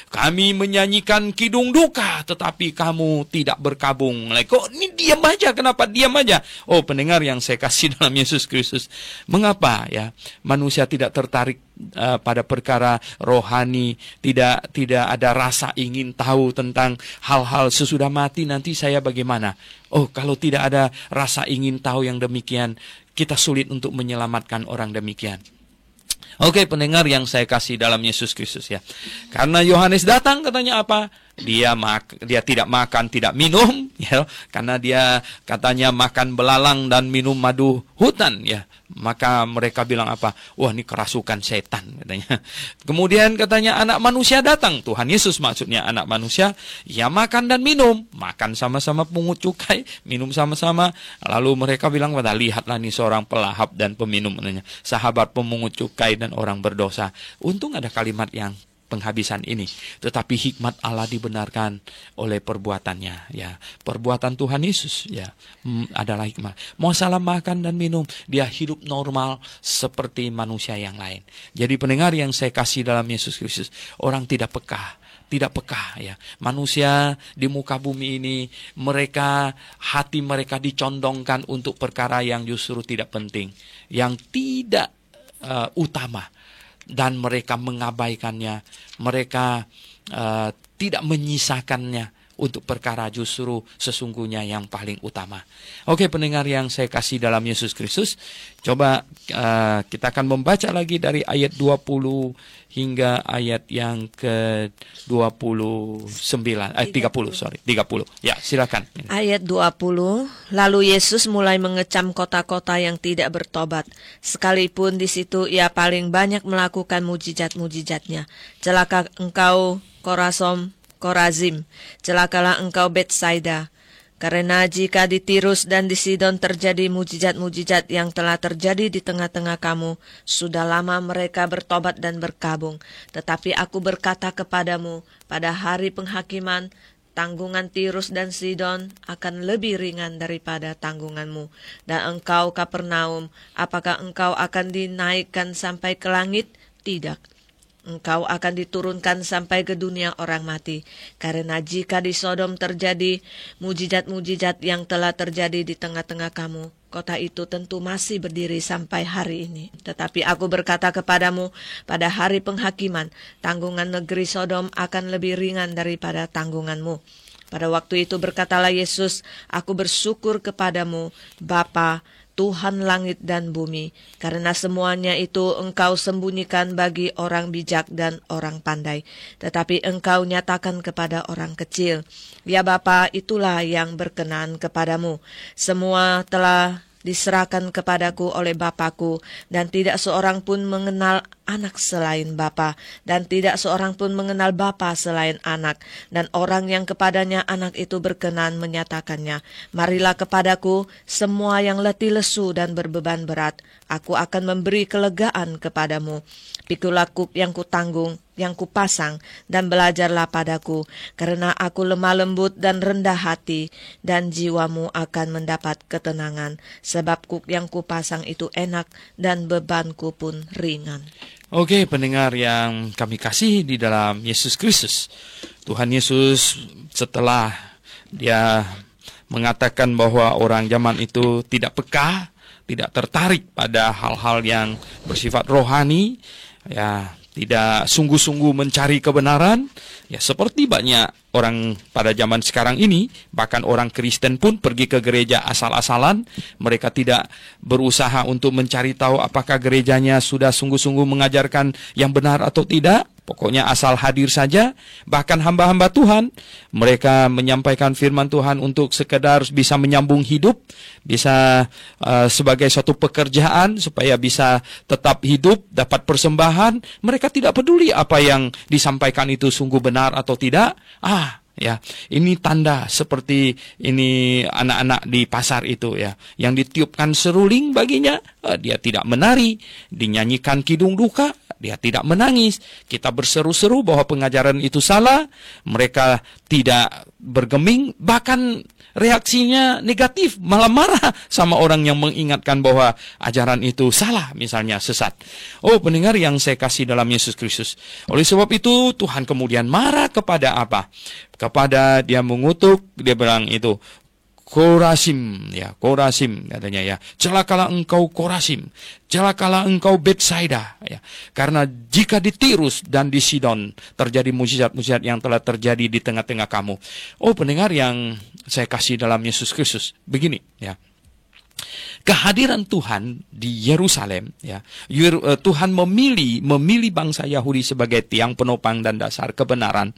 Kami menyanyikan kidung duka, tetapi kamu tidak berkabung. Kok ini diam aja. Kenapa diam aja? Oh, pendengar yang saya kasih dalam Yesus Kristus. Mengapa ya manusia tidak tertarik pada perkara rohani, tidak ada rasa ingin tahu tentang hal-hal sesudah mati nanti saya bagaimana? Oh, kalau tidak ada rasa ingin tahu yang demikian, kita sulit untuk menyelamatkan orang demikian. Oke, pendengar yang saya kasih dalam Yesus Kristus ya. Karena Yohanes datang katanya apa? Dia tidak makan, tidak minum ya, karena dia katanya makan belalang dan minum madu hutan ya. Maka mereka bilang apa? Wah, ini kerasukan setan katanya. Kemudian katanya anak manusia datang. Tuhan Yesus maksudnya anak manusia. Ya makan dan minum. Makan sama-sama pungut cukai. Minum sama-sama. Lalu mereka bilang, lihatlah nih seorang pelahap dan peminum. Katanya. Sahabat pemungut cukai dan orang berdosa. Untung ada kalimat yang penghabisan ini, tetapi hikmat Allah dibenarkan oleh perbuatannya ya. Perbuatan Tuhan Yesus ya adalah hikmat. Mau salah makan dan minum, dia hidup normal seperti manusia yang lain. Jadi pendengar yang saya kasih dalam Yesus Kristus, orang tidak peka ya. Manusia di muka bumi ini, hati mereka dicondongkan untuk perkara yang justru tidak penting, yang tidak utama. Dan mereka mengabaikannya, mereka tidak menyisakannya untuk perkara justru sesungguhnya yang paling utama. Oke, pendengar yang saya kasih dalam Yesus Kristus, coba kita akan membaca lagi dari ayat 20 hingga ayat yang ke-30. Ya, silakan. Ayat 20, lalu Yesus mulai mengecam kota-kota yang tidak bertobat, sekalipun di situ ia paling banyak melakukan mujizat-mujizatnya. Celaka engkau Korazim, celakalah engkau Betsaida. Karena jika di Tirus dan di Sidon terjadi mujizat-mujizat yang telah terjadi di tengah-tengah kamu, sudah lama mereka bertobat dan berkabung. Tetapi aku berkata kepadamu, pada hari penghakiman, tanggungan Tirus dan Sidon akan lebih ringan daripada tanggunganmu. Dan engkau Kapernaum, apakah engkau akan dinaikkan sampai ke langit? Tidak. Engkau akan diturunkan sampai ke dunia orang mati. Karena jika di Sodom terjadi mujizat-mujizat yang telah terjadi di tengah-tengah kamu, kota itu tentu masih berdiri sampai hari ini. Tetapi aku berkata kepadamu, pada hari penghakiman, tanggungan negeri Sodom akan lebih ringan daripada tanggunganmu. Pada waktu itu berkatalah Yesus, aku bersyukur kepadamu, Bapa, Tuhan langit dan bumi, karena semuanya itu engkau sembunyikan bagi orang bijak dan orang pandai, tetapi engkau nyatakan kepada orang kecil. Ya Bapa, itulah yang berkenan kepadamu. Semua telah diserahkan kepadaku oleh Bapakku, dan tidak seorang pun mengenal anak selain Bapa, dan tidak seorang pun mengenal Bapa selain anak, dan orang yang kepadanya anak itu berkenan menyatakannya. Marilah kepadaku semua yang letih lesu dan berbeban berat, aku akan memberi kelegaan kepadamu. Pikulah kuk yang kutanggung, yang kupasang, dan belajarlah padaku, karena aku lemah lembut dan rendah hati, dan jiwamu akan mendapat ketenangan, sebab kuk yang kupasang itu enak, dan bebanku pun ringan. Oke, pendengar yang kami kasih di dalam Yesus Kristus, Tuhan Yesus setelah dia mengatakan bahwa orang zaman itu tidak peka, tidak tertarik pada hal-hal yang bersifat rohani, ya, tidak sungguh-sungguh mencari kebenaran, ya seperti banyak orang pada zaman sekarang ini, bahkan orang Kristen pun pergi ke gereja asal-asalan. Mereka tidak berusaha untuk mencari tahu apakah gerejanya sudah sungguh-sungguh mengajarkan yang benar atau tidak. Pokoknya asal hadir saja. Bahkan hamba-hamba Tuhan, mereka menyampaikan firman Tuhan untuk sekedar bisa menyambung hidup, bisa sebagai suatu pekerjaan supaya bisa tetap hidup, dapat persembahan. Mereka tidak peduli apa yang disampaikan itu sungguh benar atau tidak. Ya, ini tanda seperti ini anak-anak di pasar itu ya, yang ditiupkan seruling baginya, dia tidak menari, dinyanyikan kidung duka, dia tidak menangis. Kita berseru-seru bahwa pengajaran itu salah, mereka tidak bergeming, bahkan reaksinya negatif, malah marah sama orang yang mengingatkan bahwa ajaran itu salah, misalnya sesat. Oh, pendengar yang saya kasih dalam Yesus Kristus. Oleh sebab itu, Tuhan kemudian marah kepada apa? Kepada dia mengutuk, dia bilang itu, Korasim, ya, Korasim katanya ya. Celakalah engkau Korasim, celakalah engkau Betsaida, ya. Karena jika di Tirus dan di Sidon terjadi mujizat-mujizat yang telah terjadi di tengah-tengah kamu. Oh, pendengar yang saya kasih dalam Yesus Kristus, begini, ya. Kehadiran Tuhan di Yerusalem, ya. Tuhan memilih bangsa Yahudi sebagai tiang penopang dan dasar kebenaran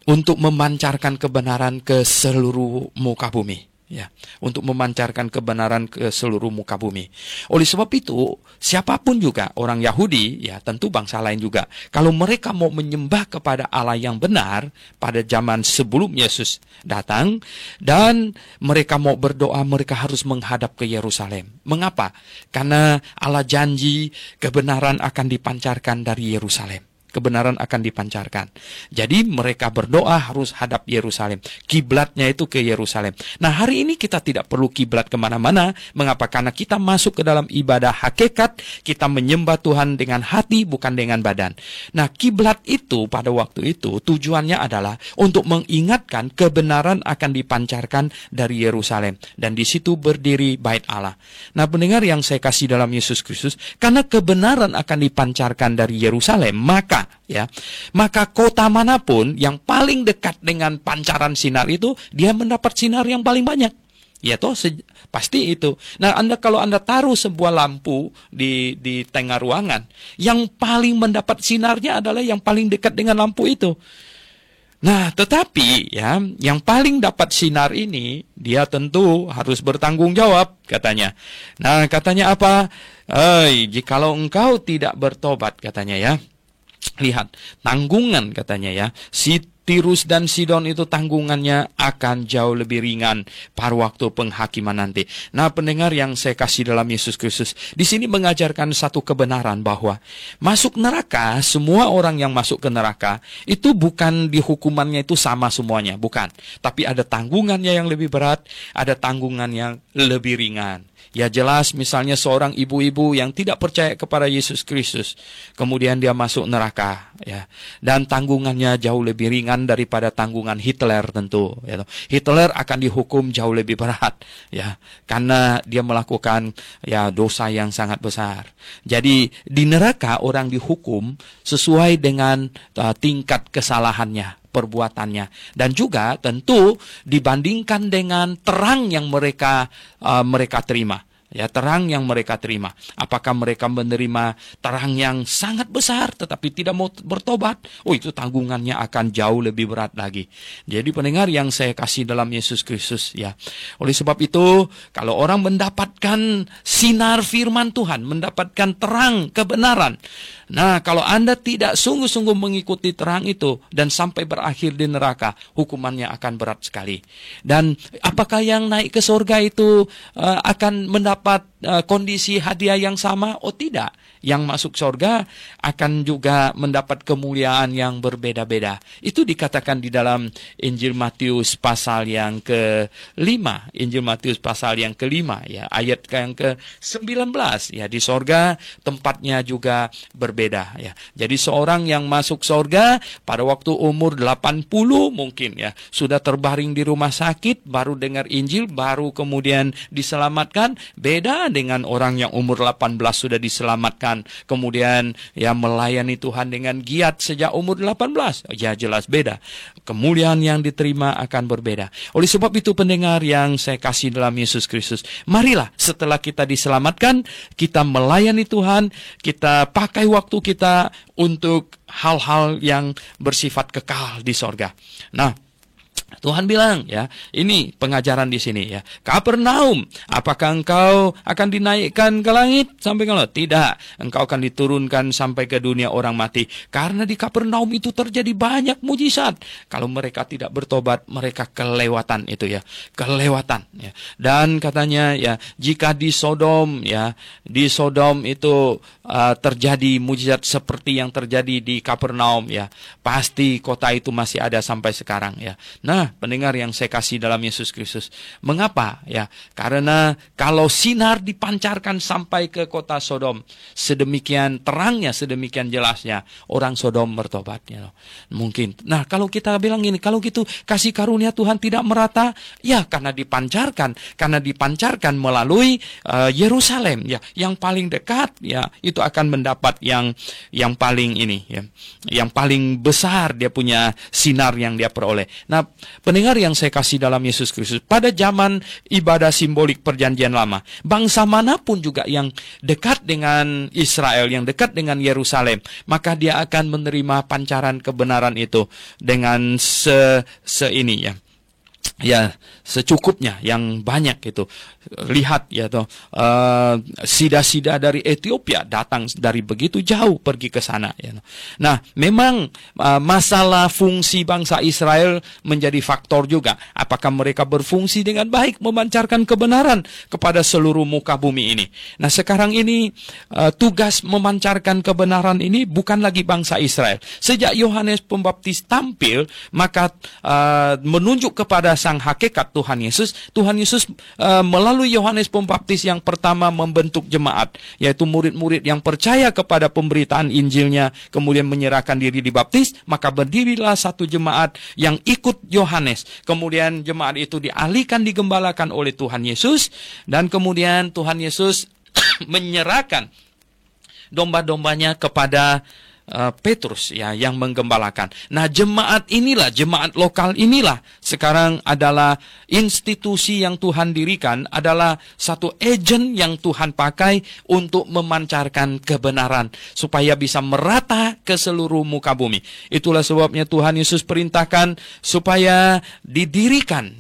untuk memancarkan kebenaran ke seluruh muka bumi, ya, untuk memancarkan kebenaran ke seluruh muka bumi. Oleh sebab itu, siapapun juga orang Yahudi, ya, tentu bangsa lain juga, kalau mereka mau menyembah kepada Allah yang benar pada zaman sebelum Yesus datang dan mereka mau berdoa, mereka harus menghadap ke Yerusalem. Mengapa? Karena Allah janji kebenaran akan dipancarkan dari Yerusalem. Kebenaran akan dipancarkan. Jadi mereka berdoa harus hadap Yerusalem. Kiblatnya itu ke Yerusalem. Nah, hari ini kita tidak perlu kiblat kemana-mana. Mengapa? Karena kita masuk ke dalam ibadah hakikat. Kita menyembah Tuhan dengan hati, bukan dengan badan. Nah, kiblat itu pada waktu itu tujuannya adalah untuk mengingatkan kebenaran akan dipancarkan dari Yerusalem. Dan di situ berdiri bait Allah. Nah, pendengar yang saya kasih dalam Yesus Kristus, karena kebenaran akan dipancarkan dari Yerusalem, maka kota manapun yang paling dekat dengan pancaran sinar itu, dia mendapat sinar yang paling banyak. Ya toh, pasti itu. Nah, kalau Anda taruh sebuah lampu di tengah ruangan, yang paling mendapat sinarnya adalah yang paling dekat dengan lampu itu. Nah, tetapi ya, yang paling dapat sinar ini, dia tentu harus bertanggung jawab, katanya. Nah, katanya apa? Jikalau engkau tidak bertobat, katanya ya. Lihat, tanggungan katanya ya. Si Tirus dan Sidon itu tanggungannya akan jauh lebih ringan pada waktu penghakiman nanti. Nah, pendengar yang saya kasih dalam Yesus Kristus, di sini mengajarkan satu kebenaran bahwa masuk neraka, semua orang yang masuk ke neraka itu bukan dihukumannya itu sama semuanya, bukan. Tapi ada tanggungannya yang lebih berat, ada tanggungan yang lebih ringan. Ya jelas, misalnya seorang ibu-ibu yang tidak percaya kepada Yesus Kristus, kemudian dia masuk neraka, ya, dan tanggungannya jauh lebih ringan daripada tanggungan Hitler tentu. Ya. Hitler akan dihukum jauh lebih berat, ya, karena dia melakukan ya dosa yang sangat besar. Jadi di neraka orang dihukum sesuai dengan tingkat kesalahannya, perbuatannya, dan juga tentu dibandingkan dengan terang yang mereka terima. Ya, terang yang mereka terima. Apakah mereka menerima terang yang sangat besar tetapi tidak mau bertobat? Oh, itu tanggungannya akan jauh lebih berat lagi. Jadi pendengar yang saya kasih dalam Yesus Kristus, ya. Oleh sebab itu, kalau orang mendapatkan sinar firman Tuhan, mendapatkan terang kebenaran, nah, kalau Anda tidak sungguh-sungguh mengikuti terang itu dan sampai berakhir di neraka, hukumannya akan berat sekali. Dan apakah yang naik ke surga itu akan mendapat kondisi hadiah yang sama? Oh, tidak. Yang masuk surga akan juga mendapat kemuliaan yang berbeda-beda. Itu dikatakan di dalam Injil Matius pasal yang ke-5. Injil Matius pasal yang ke-5, ya, ayat yang ke-19. Ya, di surga tempatnya juga berbeda, ya. Jadi seorang yang masuk surga pada waktu umur 80 mungkin, ya, sudah terbaring di rumah sakit, baru dengar Injil, baru kemudian diselamatkan, beda dengan orang yang umur 18 sudah diselamatkan, kemudian ya melayani Tuhan dengan giat sejak umur 18. Ya jelas beda. Kemuliaan yang diterima akan berbeda. Oleh sebab itu pendengar yang saya kasih dalam Yesus Kristus, marilah setelah kita diselamatkan, kita melayani Tuhan, kita pakai waktu kita untuk hal-hal yang bersifat kekal di sorga. Nah, Tuhan bilang, ya, ini pengajaran di sini, ya. Kapernaum, apakah engkau akan dinaikkan ke langit sampai ke laut? Tidak, engkau akan diturunkan sampai ke dunia orang mati. Karena di Kapernaum itu terjadi banyak mujizat. Kalau mereka tidak bertobat, mereka kelewatan itu, ya, kelewatan, ya. Dan katanya, ya, jika di Sodom, ya, di Sodom itu terjadi mujizat seperti yang terjadi di Kapernaum, ya, pasti kota itu masih ada sampai sekarang, ya. Nah, Nah, pendengar yang saya kasih dalam Yesus Kristus, mengapa? Ya, karena kalau sinar dipancarkan sampai ke kota Sodom, sedemikian terangnya, sedemikian jelasnya, orang Sodom bertobat. Ya. Mungkin. Nah, kalau kita bilang ini, kalau gitu kasih karunia Tuhan tidak merata, ya karena dipancarkan melalui Yerusalem, ya, yang paling dekat, ya, itu akan mendapat yang paling ini, ya, yang paling besar dia punya sinar yang dia peroleh. Nah, pendengar yang saya kasih dalam Yesus Kristus, pada zaman ibadah simbolik perjanjian lama, bangsa manapun juga yang dekat dengan Israel, yang dekat dengan Yerusalem, maka dia akan menerima pancaran kebenaran itu dengan ini, ya. Ya, secukupnya, yang banyak itu. Lihat ya toh, sida-sida dari Ethiopia datang dari begitu jauh pergi ke sana. Ya. Nah, memang masalah fungsi bangsa Israel menjadi faktor juga. Apakah mereka berfungsi dengan baik memancarkan kebenaran kepada seluruh muka bumi ini? Nah, sekarang ini tugas memancarkan kebenaran ini bukan lagi bangsa Israel. Sejak Yohanes Pembaptis tampil, maka menunjuk kepada sang hakikat Tuhan Yesus melalui Yohanes Pembaptis yang pertama membentuk jemaat, yaitu murid-murid yang percaya kepada pemberitaan Injilnya, kemudian menyerahkan diri dibaptis, maka berdirilah satu jemaat yang ikut Yohanes. Kemudian jemaat itu dialihkan, digembalakan oleh Tuhan Yesus, dan kemudian Tuhan Yesus menyerahkan domba-dombanya kepada Petrus, ya, yang menggembalakan. Nah, jemaat lokal inilah sekarang adalah institusi yang Tuhan dirikan, adalah satu agen yang Tuhan pakai untuk memancarkan kebenaran supaya bisa merata ke seluruh muka bumi. Itulah sebabnya Tuhan Yesus perintahkan supaya didirikan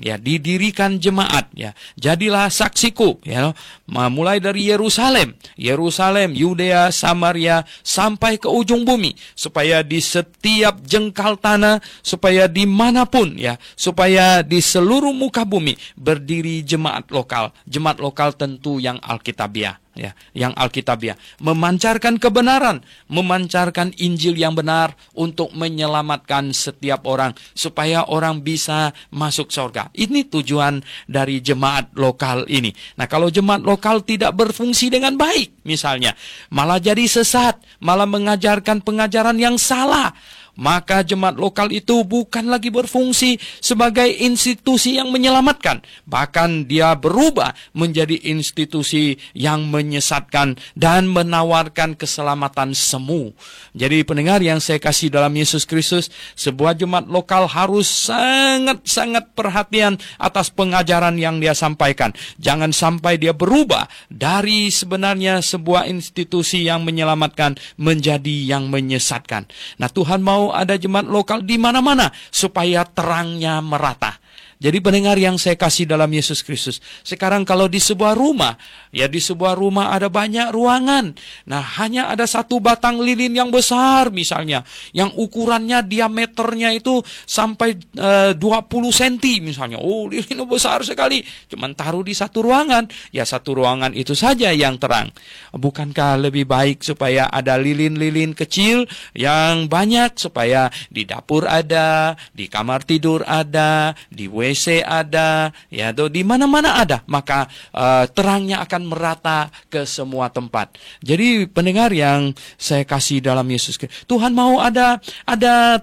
jemaat, ya. Jadilah saksiku, ya, mulai dari Yerusalem, Yudea, Samaria sampai ke ujung bumi, supaya di setiap jengkal tanah, supaya dimanapun, ya, supaya di seluruh muka bumi berdiri jemaat lokal tentu yang Alkitabiah. Ya, yang Alkitabiah, memancarkan kebenaran, memancarkan Injil yang benar untuk menyelamatkan setiap orang supaya orang bisa masuk surga. Ini tujuan dari jemaat lokal ini. Nah, kalau jemaat lokal tidak berfungsi dengan baik, misalnya malah jadi sesat, malah mengajarkan pengajaran yang salah, maka jemaat lokal itu bukan lagi berfungsi sebagai institusi yang menyelamatkan. Bahkan dia berubah menjadi institusi yang menyesatkan dan menawarkan keselamatan semu. Jadi pendengar yang saya kasih dalam Yesus Kristus, sebuah jemaat lokal harus sangat-sangat perhatian atas pengajaran yang dia sampaikan. Jangan sampai dia berubah dari sebenarnya sebuah institusi yang menyelamatkan menjadi yang menyesatkan. Nah, Tuhan mau ada jemaat lokal di mana-mana supaya terangnya merata. Jadi pendengar yang saya kasih dalam Yesus Kristus, sekarang kalau di sebuah rumah, ya, di sebuah rumah ada banyak ruangan. Nah, hanya ada satu batang lilin yang besar misalnya, yang ukurannya diameternya itu sampai 20 cm misalnya. Oh, lilin besar sekali. Cuman taruh di satu ruangan. Ya, satu ruangan itu saja yang terang. Bukankah lebih baik supaya ada lilin-lilin kecil yang banyak, supaya di dapur ada, di kamar tidur ada, di WC ada, ya, di mana-mana ada, maka terangnya akan merata ke semua tempat. Jadi pendengar yang saya kasih dalam Yesus Kristus, Tuhan mau ada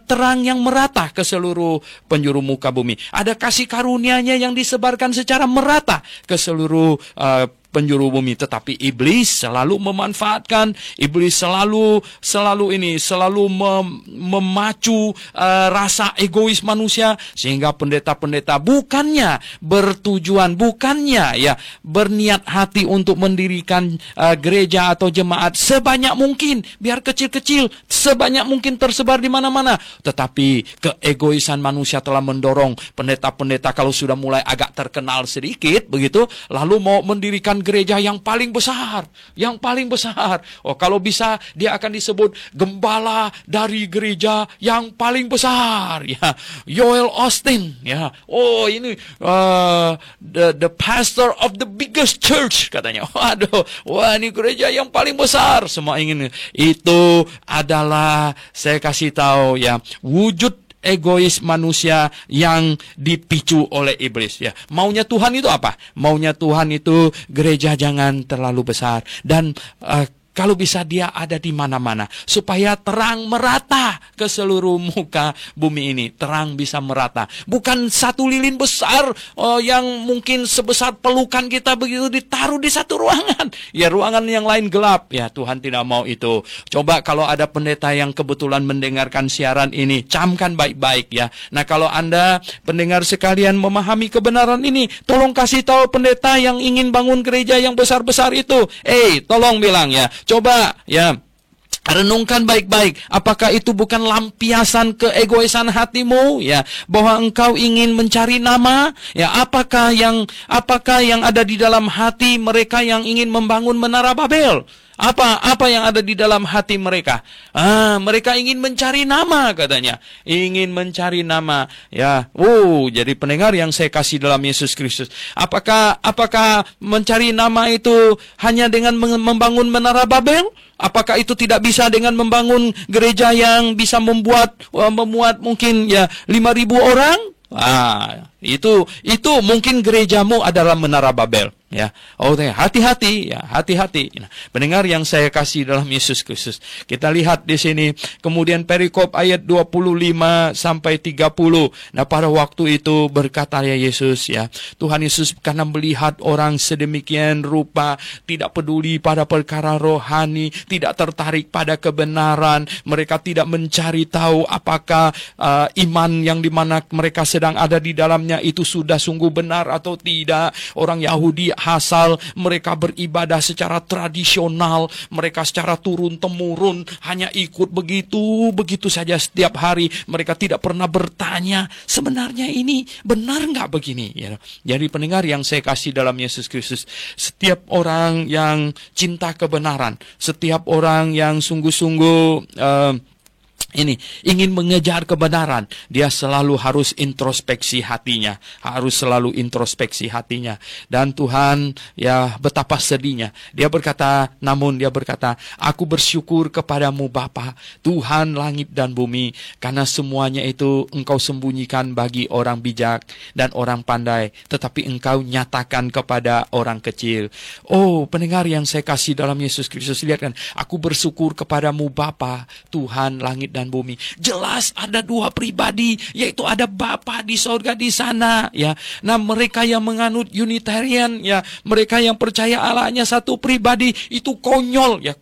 terang yang merata ke seluruh penjuru muka bumi. Ada kasih karunia-Nya yang disebarkan secara merata ke seluruh penjuru bumi, tetapi iblis selalu memanfaatkan, iblis selalu memacu rasa egois manusia, sehingga pendeta-pendeta bukannya berniat hati untuk mendirikan gereja atau jemaat sebanyak mungkin, biar kecil-kecil, sebanyak mungkin tersebar di mana-mana, tetapi keegoisan manusia telah mendorong pendeta-pendeta kalau sudah mulai agak terkenal sedikit begitu, lalu mau mendirikan gereja yang paling besar. Oh, kalau bisa dia akan disebut gembala dari gereja yang paling besar, ya, Joel Austin, ya. Oh, ini the pastor of the biggest church, katanya. Wah, ini gereja yang paling besar. Semua ingin. Itu adalah, saya kasih tahu, ya, wujud egois manusia yang dipicu oleh iblis. Ya, maunya Tuhan itu apa? Maunya Tuhan itu gereja jangan terlalu besar dan kalau bisa dia ada di mana-mana supaya terang merata ke seluruh muka bumi ini. Terang bisa merata. Bukan satu lilin besar yang mungkin sebesar pelukan kita begitu ditaruh di satu ruangan. Ya, ruangan yang lain gelap. Ya, Tuhan tidak mau itu. Coba kalau ada pendeta yang kebetulan mendengarkan siaran ini, camkan baik-baik ya. Nah, kalau Anda pendengar sekalian memahami kebenaran ini, tolong kasih tahu pendeta yang ingin bangun gereja yang besar-besar itu. Tolong bilang ya. Coba ya, renungkan baik-baik. Apakah itu bukan lampiasan keegoisan hatimu ya, bahwa engkau ingin mencari nama? Ya, apakah yang ada di dalam hati mereka yang ingin membangun menara Babel? Apa yang ada di dalam hati mereka? Mereka ingin mencari nama katanya. Ingin mencari nama. Ya, jadi pendengar yang saya kasih dalam Yesus Kristus. Apakah mencari nama itu hanya dengan membangun menara Babel? Apakah itu tidak bisa dengan membangun gereja yang bisa memuat mungkin ya 5.000 orang? Itu mungkin gerejamu adalah menara Babel. Ya, hati-hati, ya, hati-hati. Nah, pendengar yang saya kasih dalam Yesus Kristus, kita lihat di sini, kemudian perikop ayat 25 sampai 30. Nah, pada waktu itu berkata ya Yesus, ya, Tuhan Yesus karena melihat orang sedemikian rupa, tidak peduli pada perkara rohani, tidak tertarik pada kebenaran, mereka tidak mencari tahu apakah iman yang dimana mereka sedang ada di dalamnya itu sudah sungguh benar atau tidak. Orang Yahudi asal mereka beribadah secara tradisional, mereka secara turun-temurun hanya ikut begitu saja setiap hari. Mereka tidak pernah bertanya, sebenarnya ini benar nggak begini? Ya. Jadi pendengar yang saya kasih dalam Yesus Kristus, setiap orang yang cinta kebenaran, setiap orang yang sungguh-sungguh ingin mengejar kebenaran, dia selalu harus introspeksi hatinya, dan Tuhan ya betapa sedihnya. Dia berkata, aku bersyukur kepadamu Bapa, Tuhan langit dan bumi, karena semuanya itu engkau sembunyikan bagi orang bijak dan orang pandai, tetapi engkau nyatakan kepada orang kecil. Pendengar yang saya kasih dalam Yesus Kristus, lihat kan, aku bersyukur kepadamu Bapa, Tuhan langit dan bumi. Jelas ada dua pribadi, yaitu ada Bapa di sorga di sana, ya. Nah, mereka yang menganut Unitarian, ya, mereka yang percaya Allahnya satu pribadi, itu konyolnya.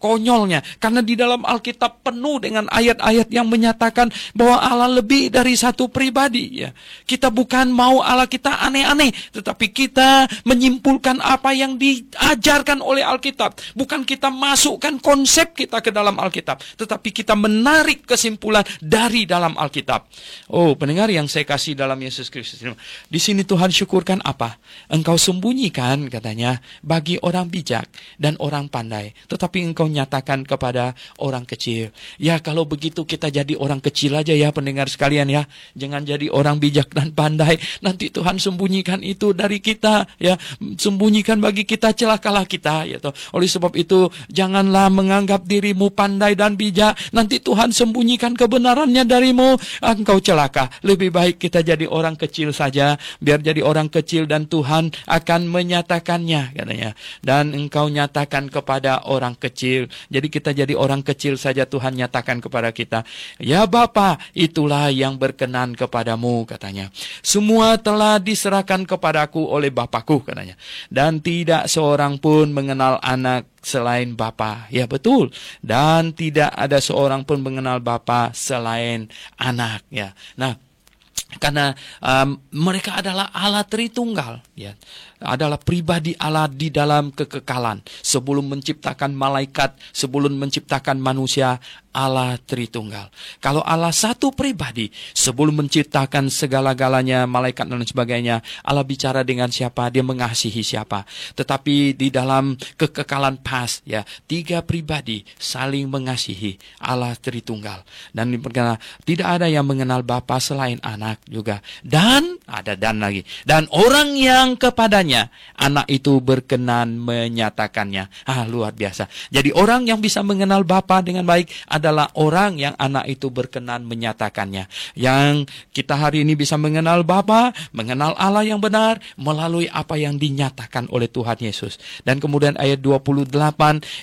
Karena di dalam Alkitab penuh dengan ayat-ayat yang menyatakan bahwa Allah lebih dari satu pribadi, ya. Kita bukan mau Allah kita aneh-aneh, tetapi kita menyimpulkan apa yang diajarkan oleh Alkitab. Bukan kita masukkan konsep kita ke dalam Alkitab, tetapi kita menarik kesimpulan dari dalam Alkitab. Pendengar yang saya kasih dalam Yesus Kristus, di sini Tuhan syukurkan apa? Engkau sembunyikan katanya bagi orang bijak dan orang pandai, tetapi engkau nyatakan kepada orang kecil. Ya, kalau begitu kita jadi orang kecil aja ya pendengar sekalian ya. Jangan jadi orang bijak dan pandai. Nanti Tuhan sembunyikan itu dari kita, ya. Sembunyikan bagi kita, celakalah kita, ya toh. Oleh sebab itu janganlah menganggap dirimu pandai dan bijak. Nanti Tuhan sembunyikan kebenarannya darimu, engkau celaka. Lebih baik kita jadi orang kecil saja, biar jadi orang kecil dan Tuhan akan menyatakannya katanya. Dan engkau nyatakan kepada orang kecil. Jadi kita jadi orang kecil saja, Tuhan nyatakan kepada kita. Ya Bapa, itulah yang berkenan kepadamu katanya. Semua telah diserahkan kepadaku oleh Bapakku katanya. Dan tidak seorang pun mengenal anak selain Bapa. Ya betul. Dan tidak ada seorang pun mengenal Bapa selain anak. Ya. Nah, karena mereka adalah Allah Tritunggal, ya, adalah pribadi Allah di dalam kekekalan. Sebelum menciptakan malaikat, sebelum menciptakan manusia, Allah Tritunggal. Kalau Allah satu pribadi, sebelum menciptakan segala-galanya, malaikat dan sebagainya, Allah bicara dengan siapa, dia mengasihi siapa. Tetapi di dalam kekekalan pas, ya, tiga pribadi saling mengasihi, Allah Tritunggal. Dan tidak ada yang mengenal Bapa selain anak juga. Dan Ada dan lagi. Dan orang yang kepadanya anak itu berkenan menyatakannya. Luar biasa. Jadi orang yang bisa mengenal Bapa dengan baik adalah orang yang anak itu berkenan menyatakannya. Yang kita hari ini bisa mengenal Bapa, mengenal Allah yang benar melalui apa yang dinyatakan oleh Tuhan Yesus. Dan kemudian ayat 28,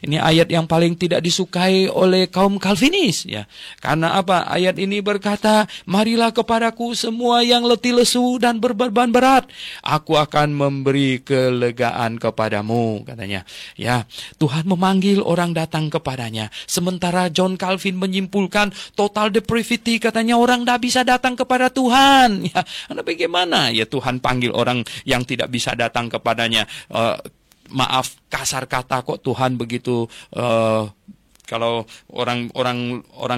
ini ayat yang paling tidak disukai oleh kaum Calvinis, ya. Karena apa? Ayat ini berkata, marilah kepadaku semua yang letih lesu dan berbeban berat, aku akan memberi kelegaan kepadamu, katanya. Ya, Tuhan memanggil orang datang kepadanya. Sementara John Calvin menyimpulkan total depravity, katanya orang tidak bisa datang kepada Tuhan. Ya, bagaimana ya Tuhan panggil orang yang tidak bisa datang kepadanya? Maaf kasar kata kok Tuhan begitu. Kalau orang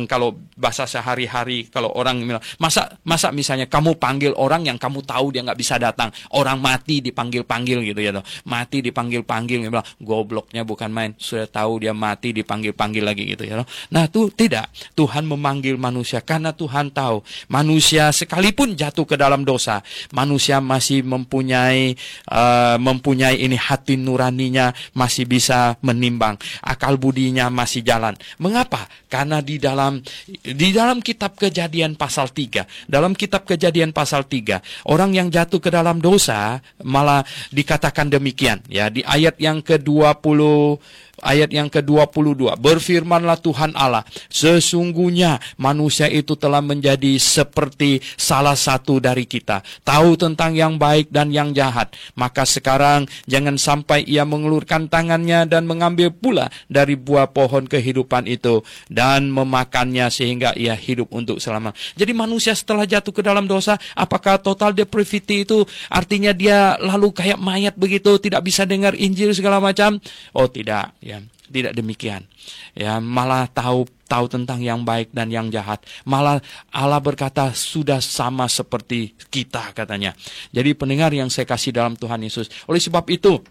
kalau bahasa sehari-hari, kalau orang bilang, masa misalnya kamu panggil orang yang kamu tahu dia nggak bisa datang, orang mati dipanggil-panggil gitu ya, mati dipanggil-panggil, dia bilang gobloknya bukan main, sudah tahu dia mati dipanggil-panggil lagi gitu ya. Nah itu tidak, Tuhan memanggil manusia karena Tuhan tahu manusia sekalipun jatuh ke dalam dosa, manusia masih mempunyai ini hati nuraninya masih bisa menimbang, akal budinya masih jalan. Mengapa? Karena di dalam kitab Kejadian pasal 3, dalam kitab Kejadian pasal 3, orang yang jatuh ke dalam dosa malah dikatakan demikian, ya, di ayat yang ke-20, ayat yang ke-22, berfirmanlah Tuhan Allah, sesungguhnya manusia itu telah menjadi seperti salah satu dari kita, tahu tentang yang baik dan yang jahat. Maka sekarang jangan sampai ia mengulurkan tangannya dan mengambil pula dari buah pohon kehidupan itu dan memakannya sehingga ia hidup untuk selama. Jadi manusia setelah jatuh ke dalam dosa, apakah total depravity itu artinya dia lalu kayak mayat begitu, tidak bisa dengar Injil segala macam? Oh tidak, ya, tidak demikian. Ya, malah tahu tentang yang baik dan yang jahat. Malah Allah berkata sudah sama seperti kita, katanya. Jadi pendengar yang saya kasih dalam Tuhan Yesus, oleh sebab itu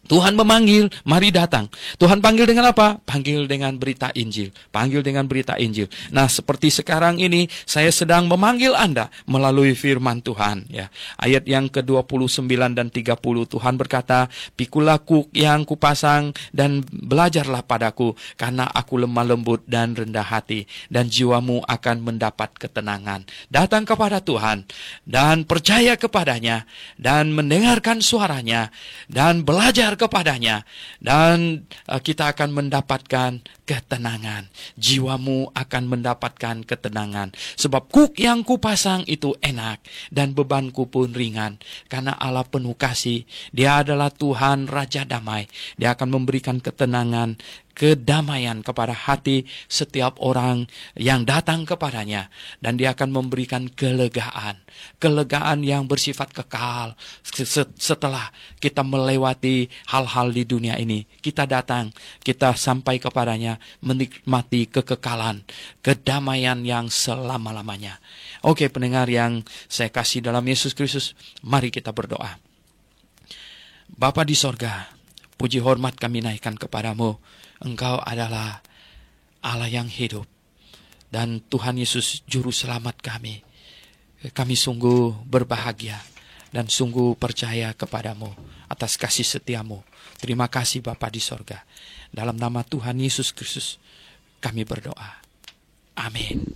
Tuhan memanggil, mari datang. Tuhan panggil dengan apa? Panggil dengan berita Injil. Panggil dengan berita Injil. Nah, seperti sekarang ini, saya sedang memanggil Anda melalui firman Tuhan. Ya. Ayat yang ke-29 dan 30, Tuhan berkata, pikulah kuk yang kupasang dan belajarlah padaku, karena aku lemah lembut dan rendah hati, dan jiwamu akan mendapat ketenangan. Datang kepada Tuhan, dan percaya kepadanya, dan mendengarkan suaranya, dan belajar kepadanya, dan kita akan mendapatkan ketenangan. Jiwamu akan mendapatkan ketenangan. Sebab kuk yang kupasang itu enak dan bebanku pun ringan. Karena Allah penuh kasih. Dia adalah Tuhan Raja Damai. Dia akan memberikan ketenangan, kedamaian kepada hati setiap orang yang datang kepadanya, dan dia akan memberikan kelegaan yang bersifat kekal. Setelah kita melewati hal-hal di dunia ini, kita datang, kita sampai kepadanya, menikmati kekekalan, kedamaian yang selama-lamanya. Oke, pendengar yang saya kasih dalam Yesus Kristus, mari kita berdoa. Bapa di sorga, puji hormat kami naikkan kepadamu. Engkau adalah Allah yang hidup, dan Tuhan Yesus Juru Selamat kami. Kami sungguh berbahagia dan sungguh percaya kepadamu atas kasih setiamu. Terima kasih Bapa di sorga. Dalam nama Tuhan Yesus Kristus kami berdoa. Amin.